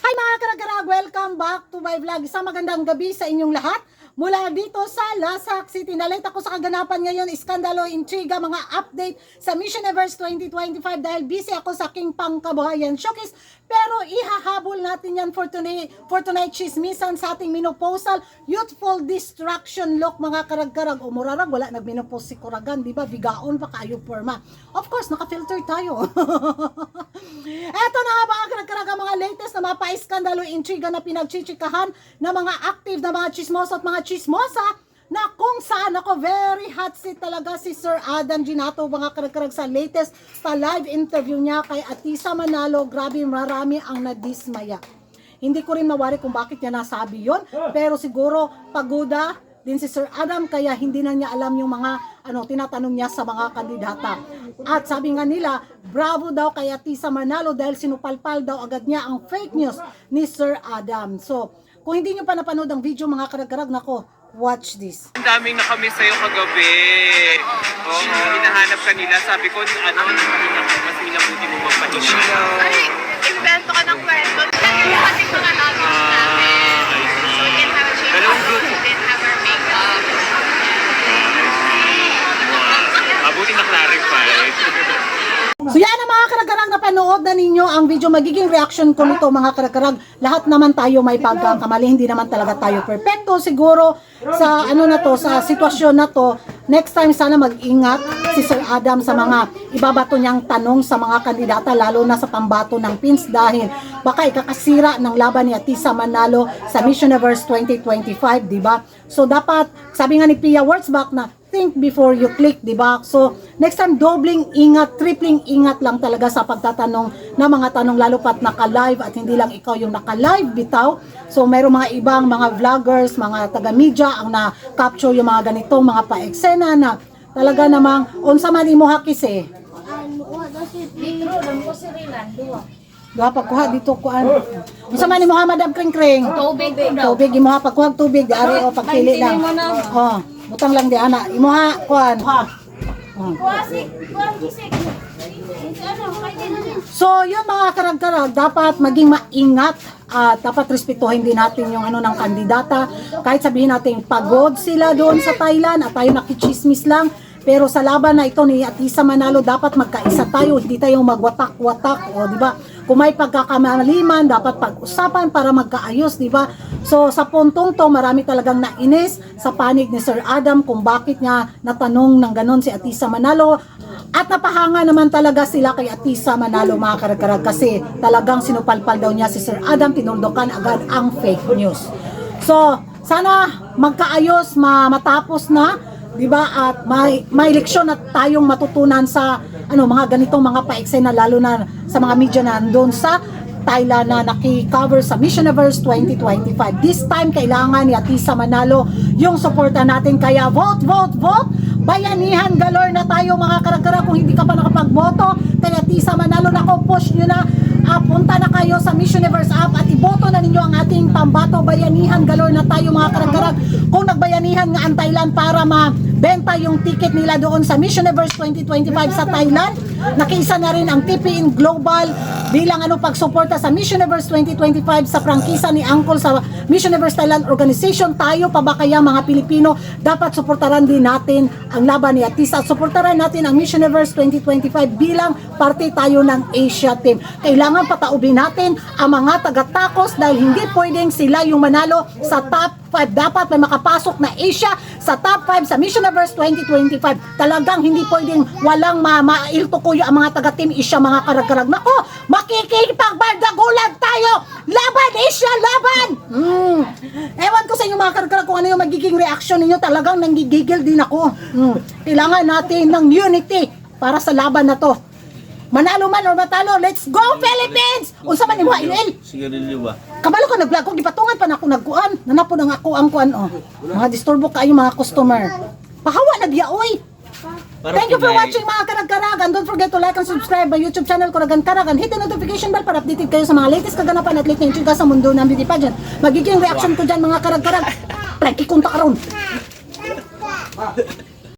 Hi mga karag-karag! Welcome back to my vlog. Isang magandang gabi sa inyong lahat. Mula dito sa Lasak City. Nalate ako sa kaganapan ngayon, iskandalo, intriga, mga update sa Miss Universe 2025 dahil busy ako sa aking pangkabuhayan showcase. Pero ihahabol natin yan for tonight chismisan sa ating menopausal youthful distraction look mga karag-karag. O murarag, wala nagmenopause si Kuragan, di ba? Bigaon pa kayo porma. Of course, naka-filter tayo. Eto na nga mga karag-karag, ang mga latest na mga pa-iskandalo, intriga na pinagchichikahan na mga active na mga chismoso at mga chismosa na kung saan ako very hot seat talaga si Sir Adam Ginato mga karag-karag sa latest pa live interview niya kay Atisa Manalo. Grabe, marami ang nadismaya. Hindi ko rin mawari kung bakit niya nasabi yon, pero siguro pagoda din si Sir Adam kaya hindi na niya alam yung mga tinatanong niya sa mga kandidata. At sabi nga nila, bravo daw kay Atisa Manalo dahil sinupalpal daw agad niya ang fake news ni Sir Adam. So kung hindi nyo pa napanood ang video mga karag-karag, nako, watch this. Ang daming nakamiss sa'yo kagabi. Oo, hinahanap ka nila. Sabi ko, mas minabuti mo magpahinga. Ay, invento ka ng kwento. Yung kasi mga namin namin. So we can have a change of clothes. We didn't have our makeup. Mabuti na clarified. So yan ang mga karag-karag, napanood na ninyo ang video. Magiging reaction ko nito mga karag-karag. Lahat naman tayo may pagkakamali, hindi naman talaga tayo perfecto. Siguro sa sa sitwasyon na to, next time sana mag-ingat si Sir Adam sa mga ibabato niyang tanong sa mga kandidata, lalo na sa pambato ng pins dahil baka ikakasira ng laban ni Atisa Manalo sa Miss Universe 2025, di ba? So dapat, sabi nga ni Pia Wurtzbach na think before you click, di ba? So next time, dobling ingat, tripling ingat lang talaga sa pagtatanong ng mga tanong, lalo pat naka-live at hindi lang ikaw yung naka-live bitaw. So mayroong mga ibang mga vloggers, mga taga-media ang na-capture yung mga ganitong mga pa-eksena na talaga namang unsa man imo hakis eh. Duha pagkuha dito kuan. Unsa man imo ha Madam Kring Kring? Tubig daw. Tubig imo ha pagkuha tubig dari o pagpili lang. Oh, butang lang di ana. Imo ha kuan. So, yun mga karag-karag, dapat maging maingat at dapat respetuhin din natin yung ng kandidata. Kahit sabihin natin pagod sila doon sa Thailand at tayo nakichismis lang. Pero sa laban na ito ni Atisa Manalo, dapat magkaisa tayo, hindi tayo magwatak-watak, o di ba? Kung may pagkakamaliman, dapat pag-usapan para magkaayos, di ba? So sa puntong to, marami talagang nainis sa panig ni Sir Adam kung bakit niya natanong ng ganon si Atisa Manalo. At napahanga naman talaga sila kay Atisa Manalo mga karag-karag kasi talagang sinupalpal daw niya si Sir Adam, tinuldokan agad ang fake news. So sana magkaayos, matapos na, di ba? At may leksyon at tayong matutunan sa mga ganitong mga pa-eksena, lalo na sa mga media na doon sa Thailand na naki-cover sa Miss Universe 2025. This time, kailangan ni Atisa Manalo yung suporta natin. Kaya vote, vote, vote! Bayanihan galore na tayo mga karag-karag. Kung hindi ka pa nakapag-boto kay Atisa Manalo, push nyo na. Punta na kayo sa Miss Universe app at iboto na ninyo ang ating pambato. Bayanihan galore na tayo mga karag-karag. Kung nagbayanihan nga ang Thailand para mabenta yung ticket nila doon sa Miss Universe 2025 sa Thailand, nakiisa na rin ang TPN Global bilang pagsuporta sa Miss Universe 2025 sa prangkisa ni Angkol sa Miss Universe Thailand Organization. Tayo pa ba kaya mga Pilipino, dapat suportaran din natin ang laban ni Atisa at suportaran natin ang Miss Universe 2025 bilang parte tayo ng Asia team. Kailangan pataubin natin ang mga taga-Tacos dahil hindi pwedeng sila yung manalo sa top 5. Dapat may makapasok na Asia sa top 5 sa Miss Universe 2025. Talagang hindi pwedeng walang mailtukuyo ang mga taga-team Asia mga karag-karag. Nako, makikipagbardagulan tayo! Laban Asia, laban! Ewan ko sa inyo mga karag-karag kung ano yung magiging reaction ninyo. Talagang nanggigigil din ako. Kailangan natin ng unity para sa laban na to. Manalo man or matalo, let's go Philippines! Unsa man imong ilil? Sigarilyo ba? Kabalo ka nag-vlog ko, gipatungan pa na ako nagkuan. Nanapod ang ako ang kuan Mga disturbo kayo mga customer. Pahawa nagyaoy. Thank you for watching mga karag-karag. And don't forget to like and subscribe my YouTube channel Kuragan-Karag and hit the notification bell para updated kayo sa mga latest kaganapan at latest news sa mundo ng beauty pageant. Magiging reaction ko dyan mga karag-karag. Like, ikunta ka ron.